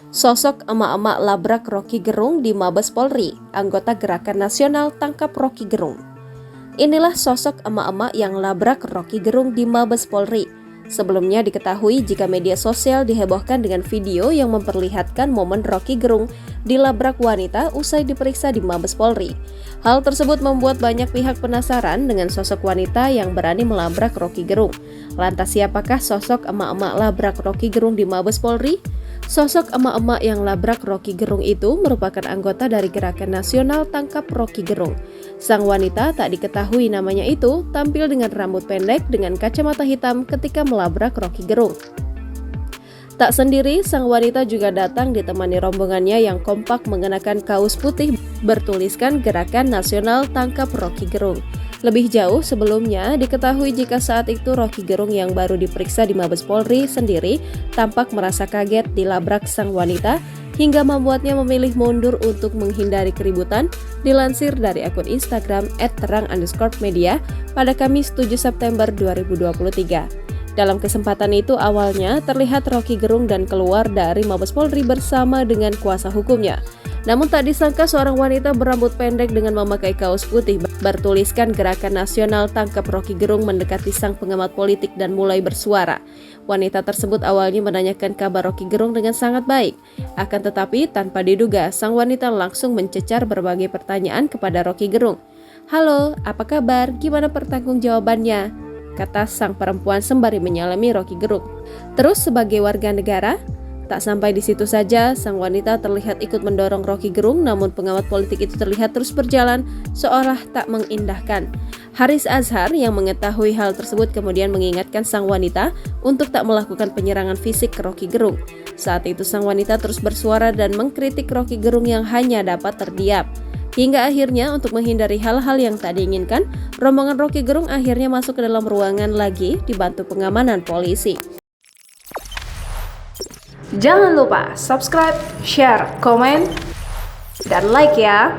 Sosok emak-emak labrak Rocky Gerung di Mabes Polri, anggota Gerakan Nasional Tangkap Rocky Gerung. Inilah sosok emak-emak yang labrak Rocky Gerung di Mabes Polri. Sebelumnya diketahui jika media sosial dihebohkan dengan video yang memperlihatkan momen Rocky Gerung dilabrak wanita usai diperiksa di Mabes Polri. Hal tersebut membuat banyak pihak penasaran dengan sosok wanita yang berani melabrak Rocky Gerung. Lantas siapakah sosok emak-emak labrak Rocky Gerung di Mabes Polri? Sosok emak-emak yang labrak Rocky Gerung itu merupakan anggota dari Gerakan Nasional Tangkap Rocky Gerung. Sang wanita tak diketahui namanya itu tampil dengan rambut pendek dengan kacamata hitam ketika melabrak Rocky Gerung. Tak sendiri, sang wanita juga datang ditemani rombongannya yang kompak mengenakan kaos putih bertuliskan Gerakan Nasional Tangkap Rocky Gerung. Lebih jauh sebelumnya, diketahui jika saat itu Rocky Gerung yang baru diperiksa di Mabes Polri sendiri tampak merasa kaget dilabrak sang wanita hingga membuatnya memilih mundur untuk menghindari keributan, dilansir dari akun Instagram @terang_media pada Kamis 7 September 2023. Dalam kesempatan itu awalnya terlihat Rocky Gerung dan keluar dari Mabes Polri bersama dengan kuasa hukumnya. Namun tak disangka seorang wanita berambut pendek dengan memakai kaos putih bertuliskan Gerakan Nasional Tangkap Rocky Gerung mendekati sang pengamat politik dan mulai bersuara. Wanita tersebut awalnya menanyakan kabar Rocky Gerung dengan sangat baik. Akan tetapi tanpa diduga sang wanita langsung mencecar berbagai pertanyaan kepada Rocky Gerung. "Halo, apa kabar? Gimana pertanggungjawabannya?" kata sang perempuan sembari menyalami Rocky Gerung. Terus sebagai warga negara, tak sampai di situ saja, sang wanita terlihat ikut mendorong Rocky Gerung, namun pengamat politik itu terlihat terus berjalan seolah tak mengindahkan. Haris Azhar yang mengetahui hal tersebut kemudian mengingatkan sang wanita untuk tak melakukan penyerangan fisik ke Rocky Gerung. Saat itu sang wanita terus bersuara dan mengkritik Rocky Gerung yang hanya dapat terdiam. Hingga akhirnya untuk menghindari hal-hal yang tak diinginkan, rombongan Rocky Gerung akhirnya masuk ke dalam ruangan lagi dibantu pengamanan polisi. Jangan lupa subscribe, share, komen, dan like ya!